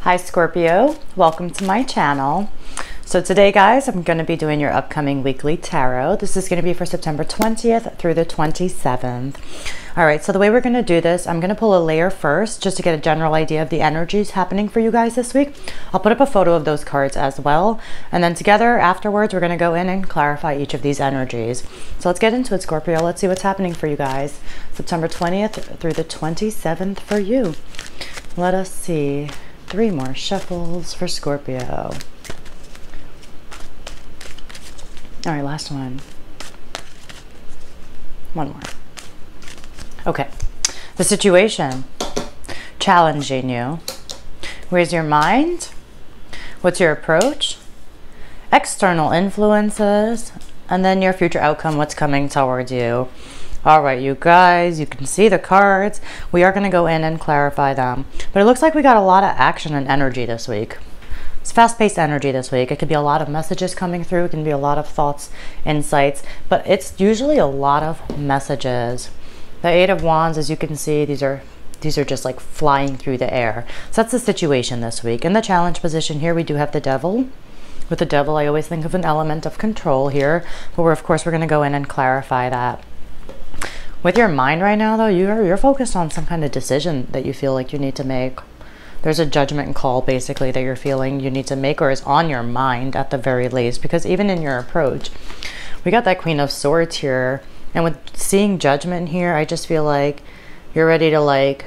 Hi Scorpio, welcome to my channel. So today guys, I'm going to be doing your upcoming weekly tarot. This is going to be for September 20th through the 27th. Alright, so the way we're going to do this, I'm going to pull a layer first just to get a general idea of the energies happening for you guys this week. I'll put up a photo of those cards as well. And then together afterwards, we're going to go in and clarify each of these energies. So let's get into it, Scorpio. Let's see what's happening for you guys. September 20th through the 27th for you. Let us see. 3 more shuffles for Scorpio. All right, last one. One more. Okay. The situation. Challenging you. Where's your mind? What's your approach? External influences. And then your future outcome, what's coming towards you. All right, you guys, you can see the cards. We are going to go in and clarify them. But it looks like we got a lot of action and energy this week. It's fast-paced energy this week. It could be a lot of messages coming through. It can be a lot of thoughts, insights. But it's usually a lot of messages. The 8 of Wands, as you can see, these are just like flying through the air. So that's the situation this week. In the challenge position here, we do have the Devil. With the Devil, I always think of an element of control here. But of course, we're going to go in and clarify that. With your mind right now, though, you're focused on some kind of decision that you feel like you need to make. There's a judgment call, basically, that you're feeling you need to make, or is on your mind at the very least. Because even in your approach, we got that Queen of Swords here. And with seeing judgment here, I just feel like you're ready to, like,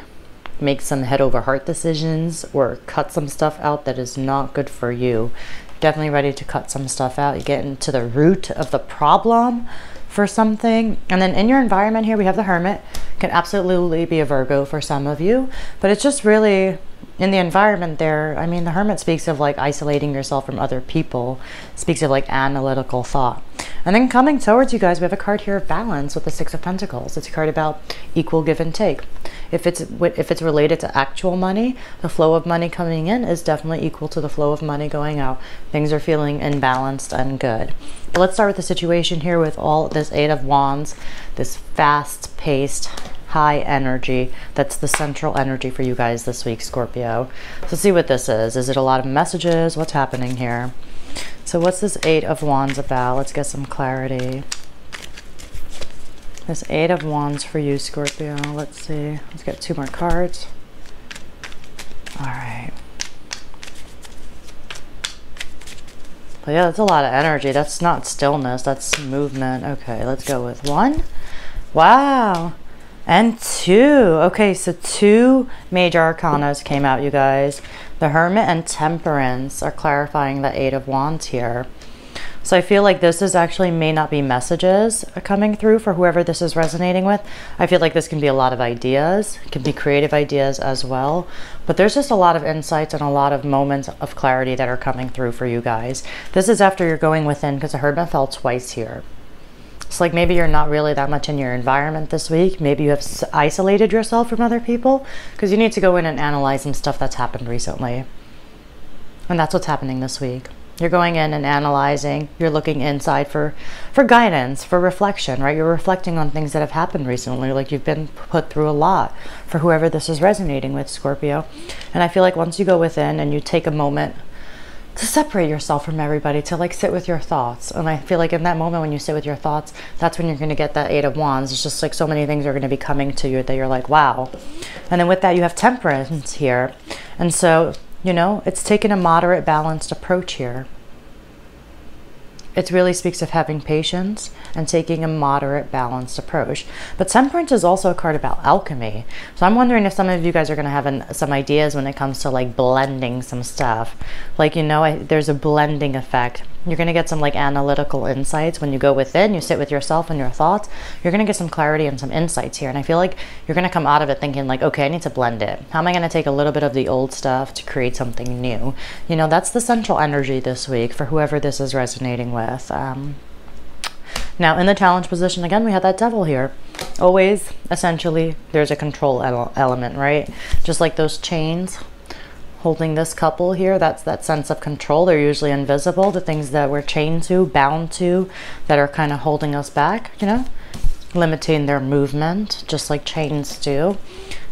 make some head over heart decisions or cut some stuff out that is not good for you. Definitely ready to cut some stuff out. You get into the root of the problem for something. And then in your environment here, we have the Hermit. Can absolutely be a Virgo for some of you, but it's just really in the environment there. I mean, the Hermit speaks of like isolating yourself from other people, speaks of like analytical thought. And then coming towards you guys, we have a card here of balance with the 6 of Pentacles. It's a card about equal give and take. If it's related to actual money, the flow of money coming in is definitely equal to the flow of money going out. Things are feeling imbalanced and good. But let's start with the situation here with all this 8 of Wands, this fast-paced, high energy. That's the central energy for you guys this week, Scorpio. So see what this is. Is it a lot of messages? What's happening here? So what's this 8 of Wands about? Let's get some clarity. This 8 of Wands for you, Scorpio. Let's see. Let's get 2 more cards. All right. But yeah, that's a lot of energy. That's not stillness. That's movement. Okay, let's go with 1. Wow. And 2. Okay, so 2 major arcanas came out, you guys. The Hermit and Temperance are clarifying the 8 of Wands here. So I feel like this is actually may not be messages coming through for whoever this is resonating with. I feel like this can be a lot of ideas. It can be creative ideas as well. But there's just a lot of insights and a lot of moments of clarity that are coming through for you guys. This is after you're going within, because the Hermit fell twice here. It's like maybe you're not really that much in your environment this week. Maybe you have isolated yourself from other people because you need to go in and analyze some stuff that's happened recently. And that's what's happening this week. You're going in and analyzing. You're looking inside for guidance, for reflection, right? You're reflecting on things that have happened recently, like you've been put through a lot for whoever this is resonating with, Scorpio. And I feel like once you go within and you take a moment to separate yourself from everybody, to like sit with your thoughts. And I feel like in that moment when you sit with your thoughts, that's when you're going to get that 8 of Wands. It's just like so many things are going to be coming to you that you're like, wow. And then with that, you have Temperance here. And so, you know, it's taken a moderate, balanced approach here. It really speaks of having patience and taking a moderate, balanced approach. But Temperance is also a card about alchemy. So I'm wondering if some of you guys are going to have some ideas when it comes to like blending some stuff. Like, you know, there's a blending effect. You're going to get some like analytical insights when you go within, you sit with yourself and your thoughts. You're going to get some clarity and some insights here. And I feel like you're going to come out of it thinking like, okay, I need to blend it. How am I going to take a little bit of the old stuff to create something new? You know, that's the central energy this week for whoever this is resonating with. Now in the challenge position, again, we have that Devil here. Always, essentially, there's a control element, right? Just like those chains holding this couple here, that's that sense of control. They're usually invisible, the things that we're chained to, bound to, that are kind of holding us back, you know, limiting their movement, just like chains do.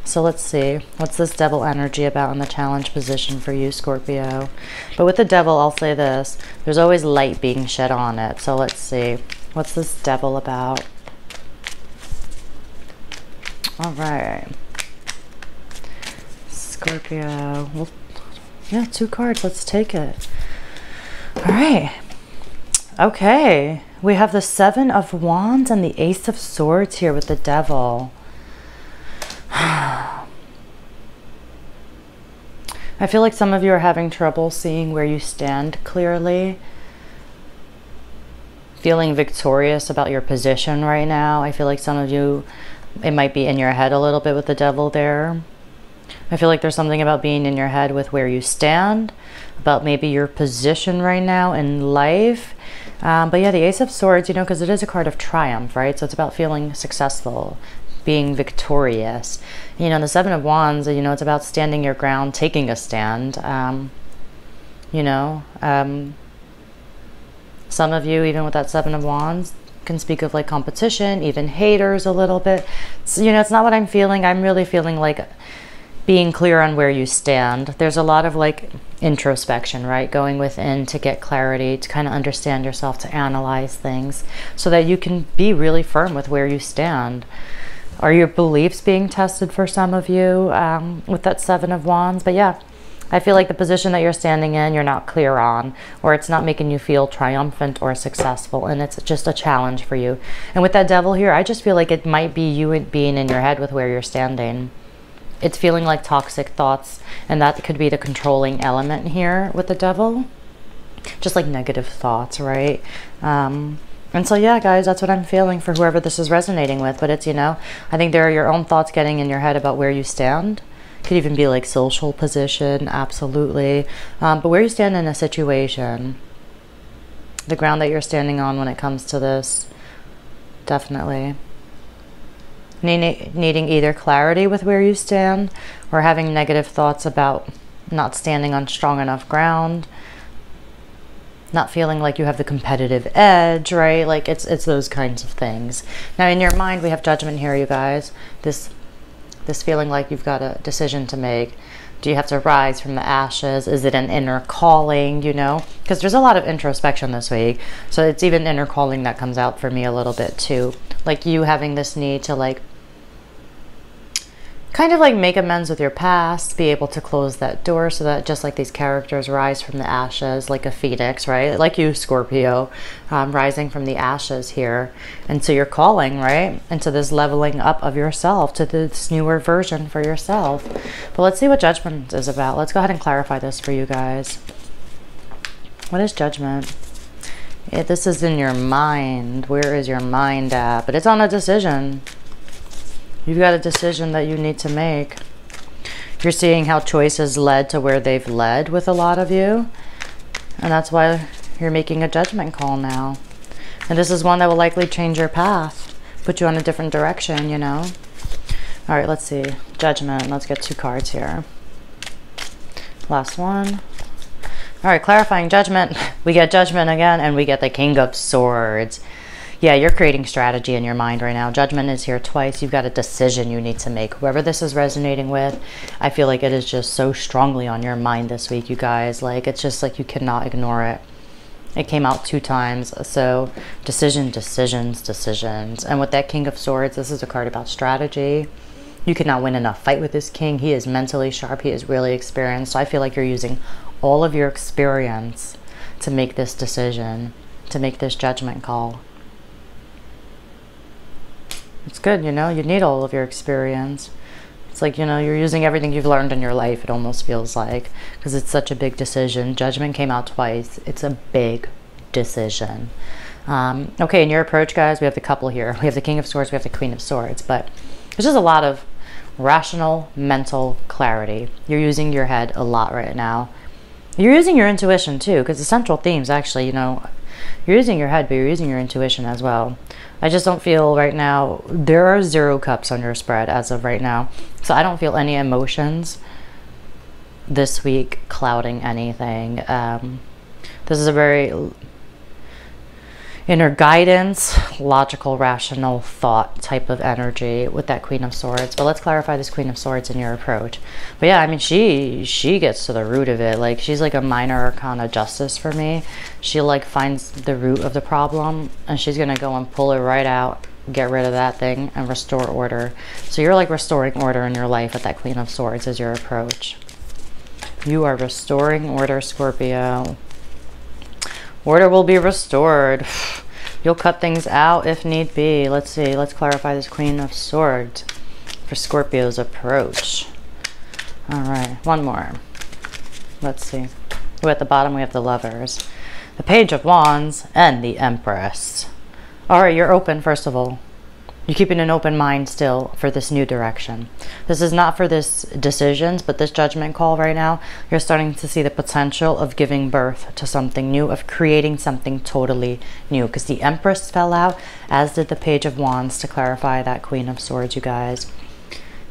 So let's see, what's this devil energy about in the challenge position for you, Scorpio? But with the devil, I'll say this, there's always light being shed on it. So let's see, what's this devil about? All right, Scorpio. Well, yeah, 2 cards, let's take it. All right, okay. We have the 7 of Wands and the Ace of Swords here with the devil. I feel like some of you are having trouble seeing where you stand clearly. Feeling victorious about your position right now. I feel like some of you, it might be in your head a little bit with the devil there. I feel like there's something about being in your head with where you stand, about maybe your position right now in life. But yeah, the Ace of Swords, you know, because it is a card of triumph, right? So it's about feeling successful, being victorious. You know, the 7 of Wands, you know, it's about standing your ground, taking a stand. You know, some of you, even with that 7 of Wands, can speak of like competition, even haters a little bit. So, you know, it's not what I'm feeling. I'm really feeling like being clear on where you stand. There's a lot of like introspection, right? Going within to get clarity, to kind of understand yourself, to analyze things so that you can be really firm with where you stand. Are your beliefs being tested for some of you with that 7 of Wands? But yeah, I feel like the position that you're standing in, you're not clear on, or it's not making you feel triumphant or successful, and it's just a challenge for you. And with that devil here, I just feel like it might be you being in your head with where you're standing. It's feeling like toxic thoughts, and that could be the controlling element here with the devil. Just like negative thoughts, right? And so yeah, guys, that's what I'm feeling for whoever this is resonating with. But it's, you know, I think there are your own thoughts getting in your head about where you stand. Could even be like social position, absolutely. But where you stand in a situation, the ground that you're standing on when it comes to this, definitely. Needing either clarity with where you stand or having negative thoughts about not standing on strong enough ground, not feeling like you have the competitive edge, right? Like it's those kinds of things. Now in your mind, we have Judgment here, you guys. This feeling like you've got a decision to make. Do you have to rise from the ashes? Is it an inner calling, you know? Because there's a lot of introspection this week. So it's even inner calling that comes out for me a little bit too. Like you having this need to like kind of like make amends with your past, be able to close that door so that just like these characters rise from the ashes like a phoenix, right? Like you, Scorpio, rising from the ashes here. And so you're calling, right? Into this leveling up of yourself, to this newer version for yourself. But let's see what Judgment is about. Let's go ahead and clarify this for you guys. What is Judgment? This is in your mind. Where is your mind at? But it's on a decision. You've got a decision that you need to make. You're seeing how choices led to where they've led with a lot of you. And that's why you're making a judgment call now. And this is one that will likely change your path. Put you on a different direction, you know. All right, let's see. Judgment. Let's get 2 cards here. Last one. All right, clarifying Judgment. We get Judgment again, and we get the King of Swords. Yeah, you're creating strategy in your mind right now. Judgment is here twice. You've got a decision you need to make. Whoever this is resonating with, I feel like it is just so strongly on your mind this week, you guys. Like, it's just like you cannot ignore it. It came out 2 times. So decision, decisions, decisions. And with that King of Swords, this is a card about strategy. You cannot win enough fight with this king. He is mentally sharp. He is really experienced. So I feel like you're using all of your experience to make this decision, to make this judgment call. It's good, you know, you need all of your experience. It's like, you know, you're using everything you've learned in your life, it almost feels like, because it's such a big decision. Judgment came out twice. It's a big decision. Okay, in your approach, guys, we have the couple here. We have the King of Swords, we have the Queen of Swords, but there's just a lot of rational, mental clarity. You're using your head a lot right now. You're using your intuition too, because the central themes actually, you know, you're using your head, but you're using your intuition as well. I just don't feel right now, there are 0 cups on your spread as of right now. So I don't feel any emotions this week clouding anything. This is a very, inner guidance, logical, rational thought type of energy with that Queen of Swords. But let's clarify this Queen of Swords in your approach. But yeah, I mean, she gets to the root of it. Like, she's like a minor arcana justice for me. She like finds the root of the problem, and she's gonna go and pull it right out, get rid of that thing, and restore order. So you're like restoring order in your life with that Queen of Swords as your approach. You are restoring order, Scorpio. Order will be restored. You'll cut things out if need be. Let's see. Let's clarify this Queen of Swords for Scorpio's approach. All right. One more. Let's see. Oh, at the bottom we have the Lovers, the Page of Wands, and the Empress. All right. You're open, first of all. You're keeping an open mind still for this new direction. This is not for this decisions, but this judgment call right now, you're starting to see the potential of giving birth to something new, of creating something totally new. Because the Empress fell out, as did the Page of Wands, to clarify that Queen of Swords, you guys.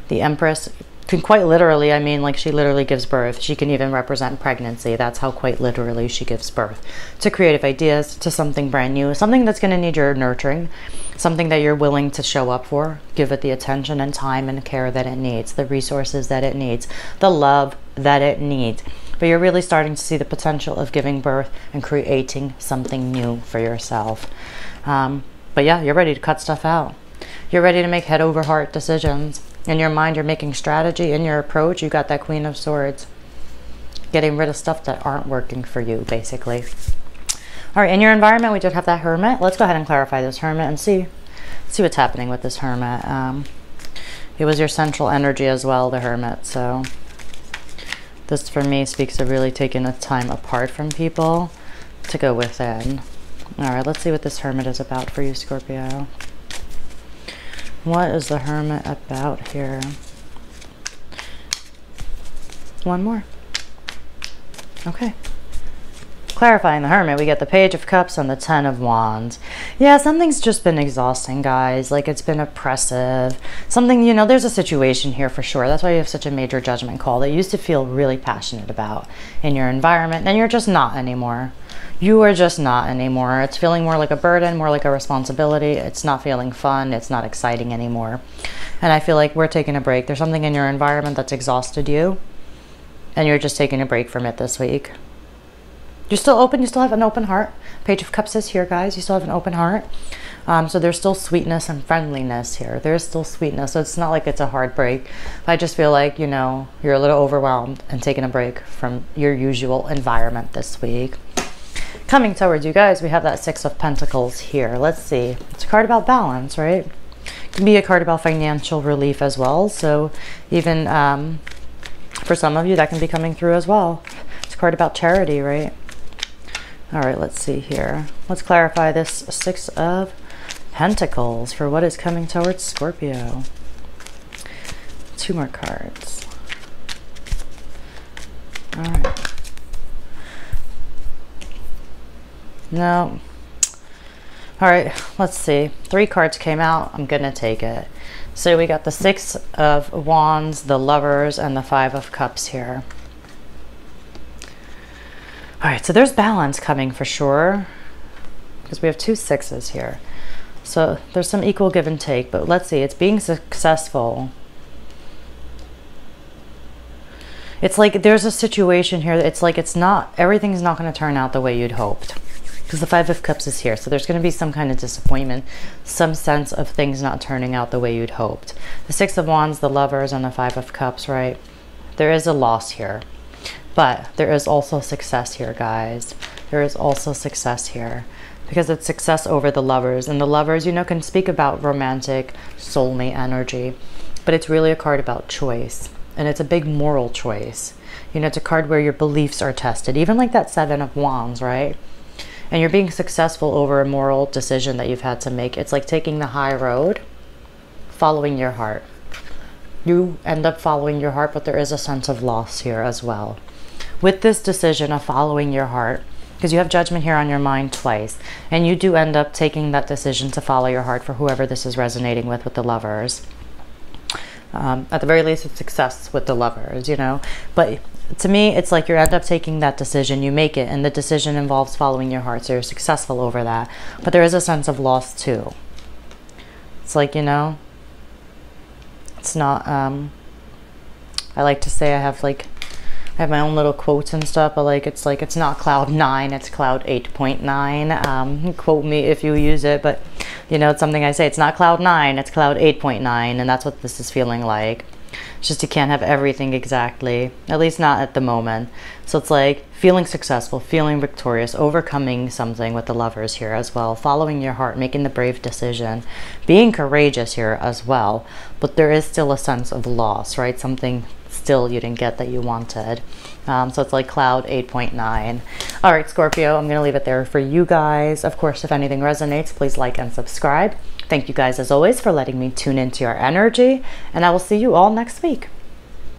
The Empress can quite literally, I mean, like, she literally gives birth. She can even represent pregnancy. That's how quite literally she gives birth to creative ideas, to something brand new, something that's going to need your nurturing, something that you're willing to show up for, give it the attention and time and care that it needs, the resources that it needs, the love that it needs. But you're really starting to see the potential of giving birth and creating something new for yourself. But yeah, you're ready to cut stuff out. You're ready to make head over heart decisions. In your mind, you're making strategy. In your approach, you got that Queen of Swords. Getting rid of stuff that aren't working for you, basically. All right, in your environment, we did have that Hermit. Let's go ahead and clarify this Hermit and see what's happening with this Hermit. It was your central energy as well, the Hermit. So this, for me, speaks of really taking a time apart from people to go within. All right, let's see what this Hermit is about for you, Scorpio. What is the Hermit about here? One more. Okay. Clarifying the Hermit, we get the Page of Cups and the Ten of Wands. Yeah, something's just been exhausting, guys. Like, it's been oppressive. Something, you know, there's a situation here for sure. That's why you have such a major judgment call that you used to feel really passionate about in your environment, and you're just not anymore. You are just not anymore. It's feeling more like a burden, more like a responsibility. It's not feeling fun. It's not exciting anymore. And I feel like we're taking a break. There's something in your environment that's exhausted you, and you're just taking a break from it this week. You're still open. You still have an open heart. Page of Cups is here, guys. You still have an open heart. So there's still sweetness and friendliness here. There's still sweetness. So it's not like it's a hard break. I just feel like, you know, you're a little overwhelmed and taking a break from your usual environment this week. Coming towards you guys, we have that Six of Pentacles here. Let's see. It's a card about balance, right? It can be a card about financial relief as well. So even for some of you, that can be coming through as well. It's a card about charity, right? All right, let's see here. Let's clarify this Six of Pentacles for what is coming towards Scorpio. Two more cards. All right. No. All right, let's see. Three cards came out. I'm gonna take it. So we got the Six of Wands, the Lovers, and the Five of Cups here. All right, so there's balance coming for sure, because we have two sixes here. So there's some equal give and take, but let's see. It's being successful. It's like there's a situation here. It's like it's not, everything's not going to turn out the way you'd hoped. Because the Five of Cups is here. So there's going to be some kind of disappointment, some sense of things not turning out the way you'd hoped. The Six of Wands, the Lovers, and the Five of Cups, right? There is a loss here. But there is also success here, guys. There is also success here. Because it's success over the Lovers. And the Lovers, you know, can speak about romantic soulmate energy. But it's really a card about choice. And it's a big moral choice. You know, it's a card where your beliefs are tested. Even like that Seven of Wands, right? And you're being successful over a moral decision that you've had to make. It's like taking the high road, following your heart. You end up following your heart, but there is a sense of loss here as well. With this decision of following your heart, because you have judgment here on your mind twice, and you do end up taking that decision to follow your heart for whoever this is resonating with the Lovers. At the very least, it's success with the Lovers, you know. But to me, it's like you end up taking that decision, you make it, and the decision involves following your heart, so you're successful over that. But there is a sense of loss too. It's like, you know, it's not, I like to say I have my own little quotes and stuff, but like it's not cloud 9, it's cloud 8.9. Quote me if you use it, but you know, it's something I say. It's not cloud 9, it's cloud 8.9, and that's what this is feeling like. It's just you can't have everything exactly, at least not at the moment. So it's like feeling successful, feeling victorious, overcoming something with the Lovers here as well, following your heart, making the brave decision, being courageous here as well. But there is still a sense of loss, right? Something still you didn't get that you wanted. So it's like cloud 8.9. All right, Scorpio, I'm going to leave it there for you guys. Of course, if anything resonates, please like and subscribe. Thank you guys, as always, for letting me tune into your energy, and I will see you all next week.